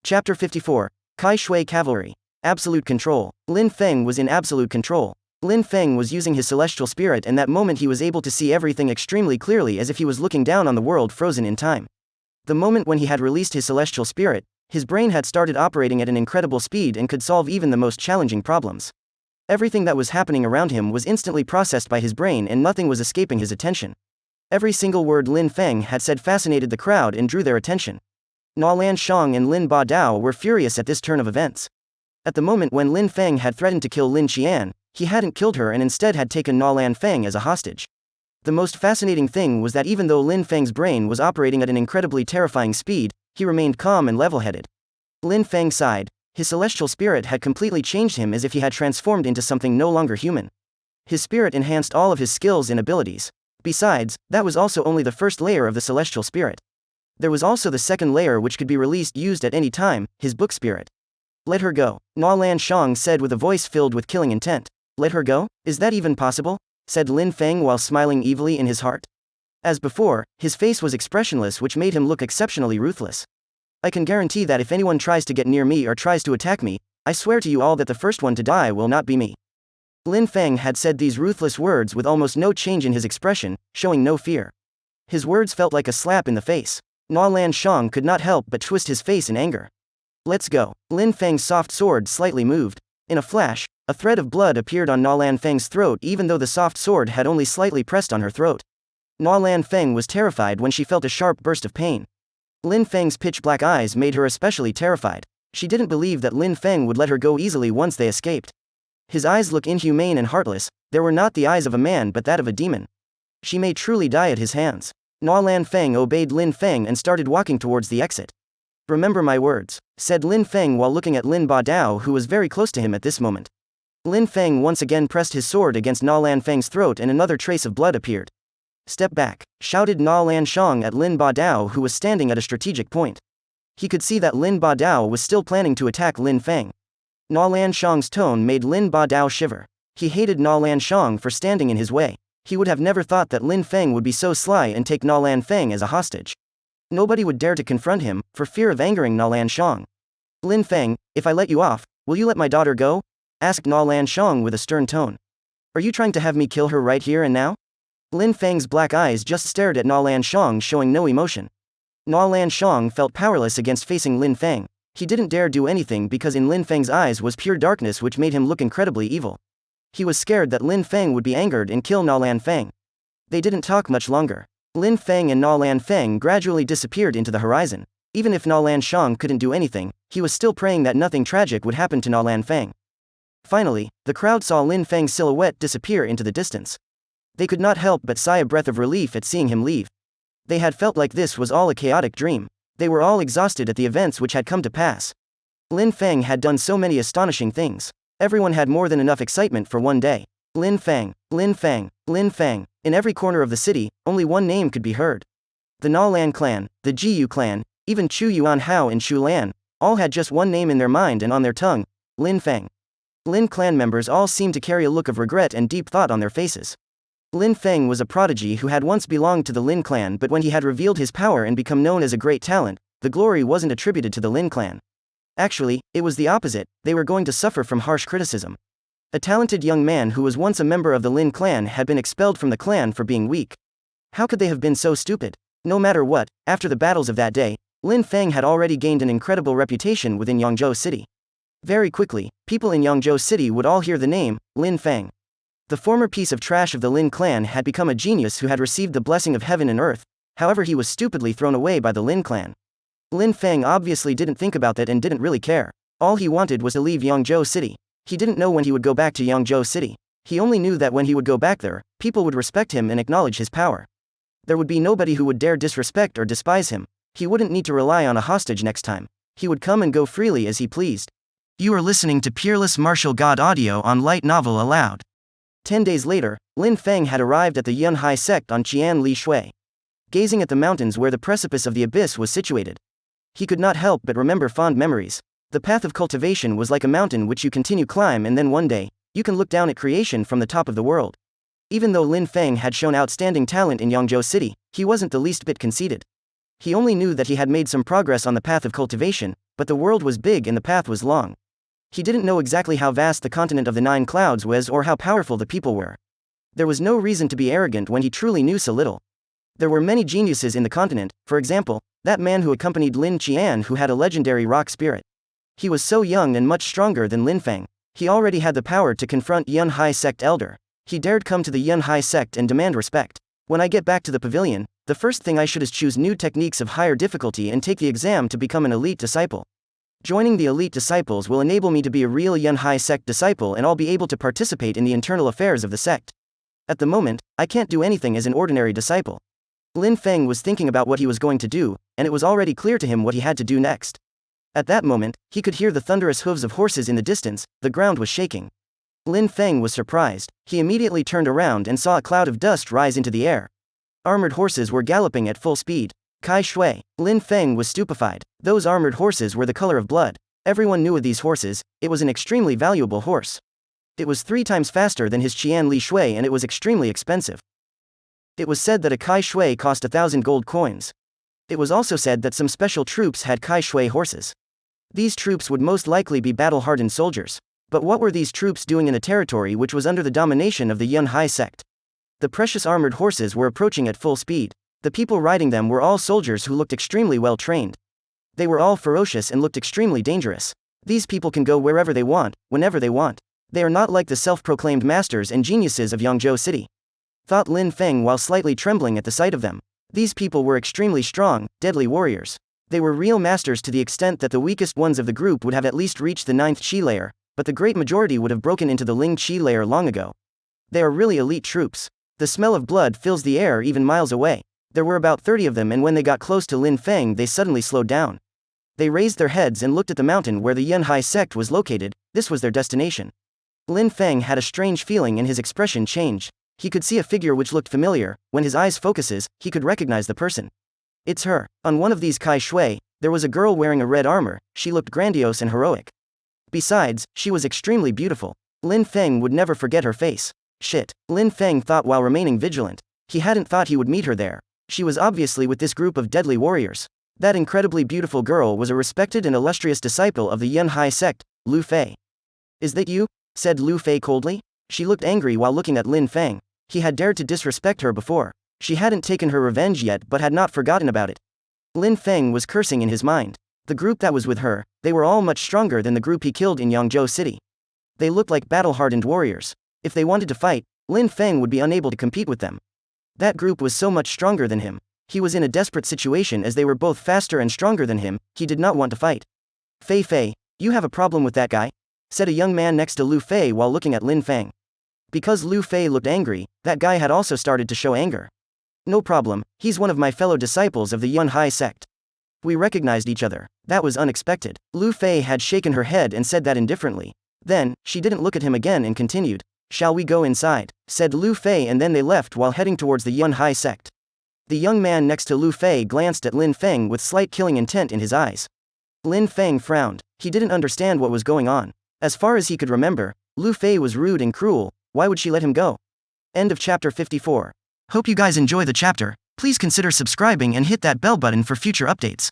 Chapter 54. Kai Shui Cavalry. Absolute control. Lin Feng was in absolute control. Lin Feng was using his celestial spirit, and that moment he was able to see everything extremely clearly, as if he was looking down on the world frozen in time. The moment when he had released his celestial spirit, his brain had started operating at an incredible speed and could solve even the most challenging problems. Everything that was happening around him was instantly processed by his brain, and nothing was escaping his attention. Every single word Lin Feng had said fascinated the crowd and drew their attention. Na Lanshang and Lin Ba Dao were furious at this turn of events. At the moment when Lin Feng had threatened to kill Lin Qian, he hadn't killed her and instead had taken Na Lan Feng as a hostage. The most fascinating thing was that even though Lin Feng's brain was operating at an incredibly terrifying speed, he remained calm and level-headed. Lin Feng sighed. His celestial spirit had completely changed him, as if he had transformed into something no longer human. His spirit enhanced all of his skills and abilities. Besides, that was also only the first layer of the celestial spirit. There was also the second layer, which could be used at any time, his book spirit. Let her go, Na Lanshang said with a voice filled with killing intent. Let her go? Is that even possible? Said Lin Feng while smiling evilly in his heart. As before, his face was expressionless, which made him look exceptionally ruthless. I can guarantee that if anyone tries to get near me or tries to attack me, I swear to you all that the first one to die will not be me. Lin Feng had said these ruthless words with almost no change in his expression, showing no fear. His words felt like a slap in the face. Na Lanshang could not help but twist his face in anger. Let's go. Lin Feng's soft sword slightly moved. In a flash, a thread of blood appeared on Na Lan Feng's throat, even though the soft sword had only slightly pressed on her throat. Na Lan Feng was terrified when she felt a sharp burst of pain. Lin Feng's pitch-black eyes made her especially terrified. She didn't believe that Lin Feng would let her go easily once they escaped. His eyes looked inhumane and heartless. They were not the eyes of a man but that of a demon. She may truly die at his hands. Na Lan Feng obeyed Lin Feng and started walking towards the exit. Remember my words, said Lin Feng while looking at Lin Ba Dao, who was very close to him at this moment. Lin Feng once again pressed his sword against Na Lan Feng's throat, and another trace of blood appeared. Step back, shouted Na Lanshang at Lin Ba Dao, who was standing at a strategic point. He could see that Lin Ba Dao was still planning to attack Lin Feng. Na Lanshang's tone made Lin Ba Dao shiver. He hated Na Lanshang for standing in his way. He would have never thought that Lin Feng would be so sly and take Na Lan Feng as a hostage. Nobody would dare to confront him, for fear of angering Na Lanshang. Lin Feng, if I let you off, will you let my daughter go? Asked Na Lanshang with a stern tone. Are you trying to have me kill her right here and now? Lin Feng's black eyes just stared at Na Lanshang, showing no emotion. Na Lanshang felt powerless against facing Lin Feng. He didn't dare do anything because in Lin Feng's eyes was pure darkness, which made him look incredibly evil. He was scared that Lin Feng would be angered and kill Na Lan Feng. They didn't talk much longer. Lin Feng and Na Lan Feng gradually disappeared into the horizon. Even if Na Lanshang couldn't do anything, he was still praying that nothing tragic would happen to Na Lan Feng. Finally, the crowd saw Lin Feng's silhouette disappear into the distance. They could not help but sigh a breath of relief at seeing him leave. They had felt like this was all a chaotic dream. They were all exhausted at the events which had come to pass. Lin Feng had done so many astonishing things. Everyone had more than enough excitement for one day. Lin Feng, Lin Feng, Lin Feng. In every corner of the city, only one name could be heard. The Na Lan clan, the Jiyu clan, even Chu Yuan Hao and Chu Lan, all had just one name in their mind and on their tongue: Lin Feng. Lin clan members all seemed to carry a look of regret and deep thought on their faces. Lin Feng was a prodigy who had once belonged to the Lin clan, but when he had revealed his power and become known as a great talent, the glory wasn't attributed to the Lin clan. Actually, it was the opposite. They were going to suffer from harsh criticism. A talented young man who was once a member of the Lin clan had been expelled from the clan for being weak. How could they have been so stupid? No matter what, after the battles of that day, Lin Feng had already gained an incredible reputation within Yangzhou City. Very quickly, people in Yangzhou City would all hear the name, Lin Feng. The former piece of trash of the Lin clan had become a genius who had received the blessing of heaven and earth. However, he was stupidly thrown away by the Lin clan. Lin Feng obviously didn't think about that and didn't really care. All he wanted was to leave Yangzhou City. He didn't know when he would go back to Yangzhou City. He only knew that when he would go back there, people would respect him and acknowledge his power. There would be nobody who would dare disrespect or despise him. He wouldn't need to rely on a hostage next time. He would come and go freely as he pleased. You are listening to Peerless Martial God audio on light novel Aloud. 10 days later, Lin Feng had arrived at the Yunhai sect on Qian Li Shui. Gazing at the mountains where the precipice of the abyss was situated, he could not help but remember fond memories. The path of cultivation was like a mountain which you continue climb, and then one day, you can look down at creation from the top of the world. Even though Lin Feng had shown outstanding talent in Yangzhou City, he wasn't the least bit conceited. He only knew that he had made some progress on the path of cultivation, but the world was big and the path was long. He didn't know exactly how vast the continent of the 9 clouds was or how powerful the people were. There was no reason to be arrogant when he truly knew so little. There were many geniuses in the continent, for example, that man who accompanied Lin Qian who had a legendary rock spirit. He was so young and much stronger than Lin Feng. He already had the power to confront Yun Hai sect elder. He dared come to the Yun Hai sect and demand respect. When I get back to the pavilion, the first thing I should is choose new techniques of higher difficulty and take the exam to become an elite disciple. Joining the elite disciples will enable me to be a real Yun Hai sect disciple and I'll be able to participate in the internal affairs of the sect. At the moment, I can't do anything as an ordinary disciple. Lin Feng was thinking about what he was going to do, and it was already clear to him what he had to do next. At that moment, he could hear the thunderous hooves of horses in the distance. The ground was shaking. Lin Feng was surprised. He immediately turned around and saw a cloud of dust rise into the air. Armored horses were galloping at full speed. Kai Shui. Lin Feng was stupefied. Those armored horses were the color of blood. Everyone knew of these horses. It was an extremely valuable horse. It was 3 times faster than his Qian Li Shui and it was extremely expensive. It was said that a Kai Shui cost 1,000 gold coins. It was also said that some special troops had Kai Shui horses. These troops would most likely be battle-hardened soldiers. But what were these troops doing in a territory which was under the domination of the Yun Hai sect? The precious armored horses were approaching at full speed. The people riding them were all soldiers who looked extremely well trained. They were all ferocious and looked extremely dangerous. These people can go wherever they want, whenever they want. They are not like the self-proclaimed masters and geniuses of Yangzhou City. Thought Lin Feng while slightly trembling at the sight of them. These people were extremely strong, deadly warriors. They were real masters to the extent that the weakest ones of the group would have at least reached the 9th Qi layer, but the great majority would have broken into the Ling Qi layer long ago. They are really elite troops. The smell of blood fills the air even miles away. There were about 30 of them and when they got close to Lin Feng they suddenly slowed down. They raised their heads and looked at the mountain where the Yun Hai sect was located. This was their destination. Lin Feng had a strange feeling and his expression changed. He could see a figure which looked familiar. When his eyes focuses, he could recognize the person. It's her. On one of these Kai Shui, there was a girl wearing a red armor. She looked grandiose and heroic. Besides, she was extremely beautiful. Lin Feng would never forget her face. Shit. Lin Feng thought while remaining vigilant. He hadn't thought he would meet her there. She was obviously with this group of deadly warriors. That incredibly beautiful girl was a respected and illustrious disciple of the Yun Hai sect, Lu Fei. Is that you? Said Lu Fei coldly. She looked angry while looking at Lin Feng. He had dared to disrespect her before. She hadn't taken her revenge yet but had not forgotten about it. Lin Feng was cursing in his mind. The group that was with her, they were all much stronger than the group he killed in Yangzhou City. They looked like battle-hardened warriors. If they wanted to fight, Lin Feng would be unable to compete with them. That group was so much stronger than him. He was in a desperate situation as they were both faster and stronger than him. He did not want to fight. Fei Fei, you have a problem with that guy? Said a young man next to Lu Fei while looking at Lin Feng. Because Lu Fei looked angry, that guy had also started to show anger. No problem, he's one of my fellow disciples of the Yun Hai sect. We recognized each other. That was unexpected. Lu Fei had shaken her head and said that indifferently. Then, she didn't look at him again and continued. Shall we go inside? Said Lu Fei and then they left while heading towards the Yun Hai sect. The young man next to Lu Fei glanced at Lin Feng with slight killing intent in his eyes. Lin Feng frowned. He didn't understand what was going on. As far as he could remember, Lu Fei was rude and cruel. Why would she let him go? End of chapter 54. Hope you guys enjoy the chapter. Please consider subscribing and hit that bell button for future updates.